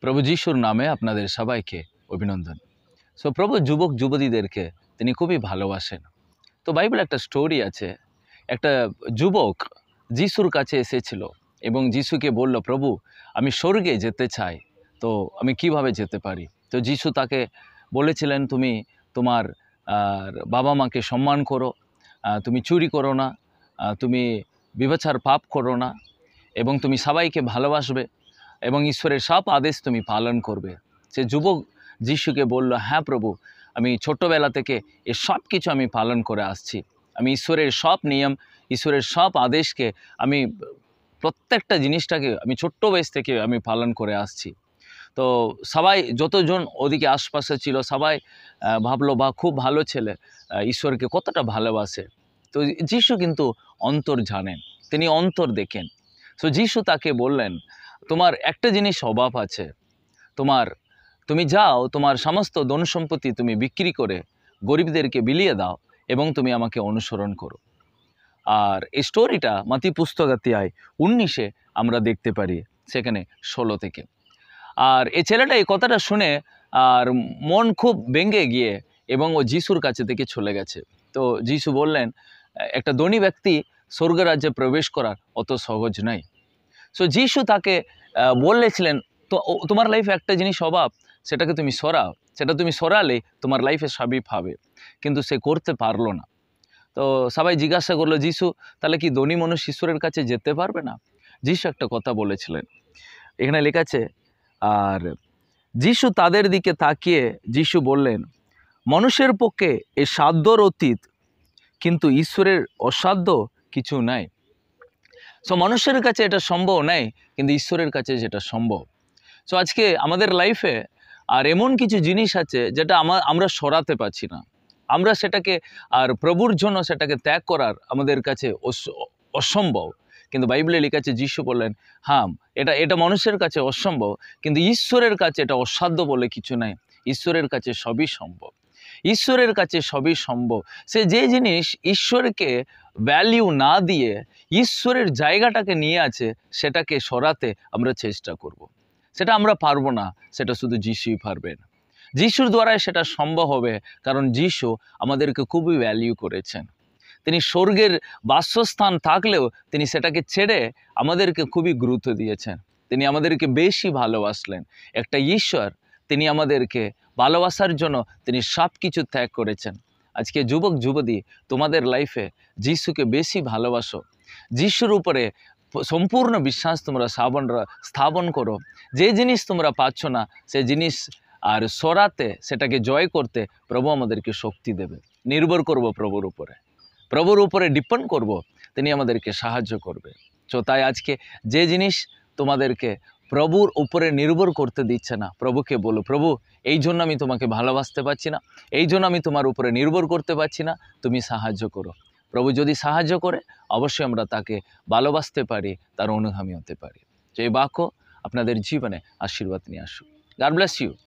প্রভু যিশুর নামে আপনাদের সবাইকে অভিনন্দন। সো প্রভু যুবক যুবতীদেরকে তিনি খুবই ভালোবাসেন। তো বাইবেলে একটা স্টোরি আছে। একটা যুবক যিশুর কাছে এসেছিল এবং যিশুকে বলল, প্রভু আমি স্বর্গে যেতে চাই, তো আমি কিভাবে যেতে পারি? তো যিশু তাকে বলেছিলেন, তুমি তোমার বাবা মাকে সম্মান করো, তুমি চুরি করো না, তুমি ব্যভিচার পাপ করো না, এবং তুমি সবাইকে ভালোবাসবে এবং ঈশ্বরের সব আদেশ তুমি পালন করবে। সে যুবক যিশুকে বলল, হ্যাঁ প্রভু, আমি ছোট্টবেলা থেকে এ সব কিছু আমি পালন করে আসছি। আমি ঈশ্বরের সব নিয়ম, ঈশ্বরের সব আদেশকে আমি প্রত্যেকটা জিনিসটাকে আমি ছোট্ট বয়স থেকে আমি পালন করে আসছি। তো সবাই যতজন ওদিকে আশপাশে ছিল সবাই ভাবলো, বা খুব ভালো ছেলে, ঈশ্বরকে কতটা ভালোবাসে। তো যিশু কিন্তু অন্তর জানেন, তিনি অন্তর দেখেন। তো যিশু তাকে বললেন, তোমার একটা জিনিস অভাব আছে, তুমি যাও, তোমার সমস্ত ধন সম্পত্তি তুমি বিক্রি করে গরিবদেরকে বিলিয়ে দাও এবং তুমি আমাকে অনুসরণ করো। আর এই স্টোরিটা মাতি পুস্তক অধ্যায় 19 আমরা দেখতে পারি, সেখানে 16 থেকে। আর এই ছেলেটা এই কথাটা শুনে আর মন খুব ভেঙে গিয়ে এবং ও যিশুর কাছে থেকে চলে গেছে। তো যিশু বললেন, একটা ধনী ব্যক্তি স্বর্গরাজ্যে প্রবেশ করার অত সহজ নয়। সো যিশু তাকে বলেছিলেন, তো তোমার লাইফে একটা জিনিস অভাব, সেটাকে তুমি সরাও, সেটা তুমি সরালে তোমার লাইফে সবই পাবে। কিন্তু সে করতে পারলো না। তো সবাই জিজ্ঞাসা করলো, যিশু তাহলে কি ধনী মানুষ ঈশ্বরের কাছে যেতে পারবে না? যিশু একটা কথা বলেছিলেন, এখানে লেখা আছে, আর যিশু তাদের দিকে তাকিয়ে যিশু বললেন, মানুষের পক্ষে এ সাধ্যর অতীত, কিন্তু ঈশ্বরের অসাধ্য কিছু নাই। সো মানুষের কাছে এটা সম্ভব নাই, কিন্তু ঈশ্বরের কাছে যেটা সম্ভব। সো আজকে আমাদের লাইফে আর এমন কিছু জিনিস আছে যেটা আমরা সরাতে পারছি না, আমরা সেটাকে আর প্রভুর জন্য সেটাকে ত্যাগ করার আমাদের কাছে অসম্ভব। কিন্তু বাইবেলে লেখা আছে, যিশু বললেন, হ্যাঁ এটা মানুষের কাছে অসম্ভব, কিন্তু ঈশ্বরের কাছে এটা অসাধ্য বলে কিছু নাই। ঈশ্বরের কাছে সবই সম্ভব, ঈশ্বরের কাছে সবই সম্ভব। সে যে জিনিস ঈশ্বরকে ভ্যালিউ না দিয়ে ঈশ্বরের জায়গাটাকে নিয়ে আছে, সেটাকে সরাতে আমরা চেষ্টা করব। সেটা আমরা পারবো না, সেটা শুধু যিশুই পারবেন। যিশুর দ্বারাই সেটা সম্ভব হবে, কারণ যিশু আমাদেরকে খুবই ভ্যালিউ করেছেন। তিনি স্বর্গের বাসস্থান থাকলেও তিনি সেটাকে ছেড়ে আমাদেরকে খুবই গুরুত্ব দিয়েছেন। তিনি আমাদেরকে বেশি ভালোবাসলেন। একটা ঈশ্বর, তিনি আমাদেরকে ভালোবাসার জন্য তিনি সব কিছু ত্যাগ করেছেন। আজকে যুবক যুবতী, তোমাদের লাইফে যিশুকে বেশি ভালোবাসো, যিশুর উপরে সম্পূর্ণ বিশ্বাস তোমরা স্থাপন করো। যে জিনিস তোমরা পাচ্ছ না, সে জিনিস আর সরাতে, সেটাকে জয় করতে প্রভু আমাদেরকে শক্তি দেবে। নির্ভর করব প্রভুর উপরে ডিপেন্ড করব, তিনি আমাদেরকে সাহায্য করবে। তো তাই আজকে যে জিনিস তোমাদেরকে প্রভুর উপরে নির্ভর করতে দিচ্ছে না, প্রভুকে বলো, প্রভু এই জন্য আমি তোমাকে ভালোবাসতে পারছি না, এই জন্য আমি তোমার উপরে নির্ভর করতে পারছি না, তুমি সাহায্য করো। প্রভু যদি সাহায্য করে, অবশ্যই আমরা তাকে ভালোবাসতে পারি, তার অনুগামী হতে পারি। যে এই বাক্য আপনাদের জীবনে আশীর্বাদ নিয়ে আসুক। God bless you.